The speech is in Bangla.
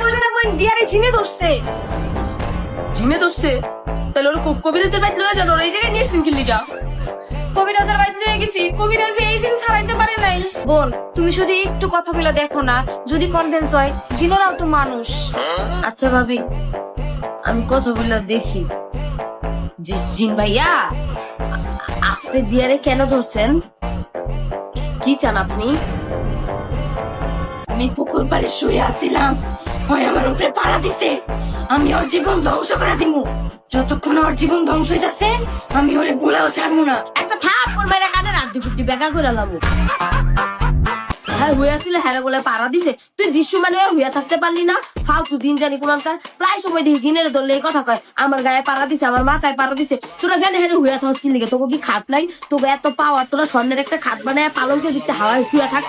বলবে না বোন দিয়ারে ঝিনে ধরছে। ঝিমে ধরছে? তাহলে ওর কবিরাজের বাইক লয়ে যান, ওর এই জায়গায় নিয়েছেন কি লিগা? কবিরাজের বাড়িতে নিয়ে গেছি, কবিরাজ এই জিন ছাড়াইতে পারে নাই। বোন তুমি শুধু একটু কথা বলে দেখো না, যদি কনভিন্স হয়, জিনেরাও তো মানুষ। আচ্ছা ভাবি, আমি কথা বললে দেখি। জিন ভাইয়া, আপনি দিয়ারে কেন ধরছেন? কি চান আপনি? আমি পুকুর পাড়ে শুয়ে আসছিলাম, ওই আমার উপরে পাড়া দিছে। আমি ওর জীবন ধ্বংস করে দিমু। যতক্ষণ ওর জীবন ধ্বংস হইতাছে আমি ওরে গোলাও ছাড়বো না। একটা থাপ্পড় মেরে কানে রাড্ডি কুট্টি বেকা করে লাবো। হ্যাঁ হইয়া ছিল, হ্যাঁ বলে পাড়া দিছে। তুই দৃশ্য মানে হইয়া থাকতে পারলি না? ফালতু জিন জানি কোনকার। প্রায় সময় দেখি জিনের ধরলে এই কথা কয়, আমার গায়ে পাড়া দিছে, আমার মাথায় পাড়া দিছে। তোরা জানি হ্যাঁ হইয়া থাকস কি লিগে? তোকে কি খাট নাই? তোকে এত পাওয়ার, তোরা স্বর্ণের একটা খাট বানায় পালঙ্কের ভিতরে হাওয়ায় শুয়ে থাক।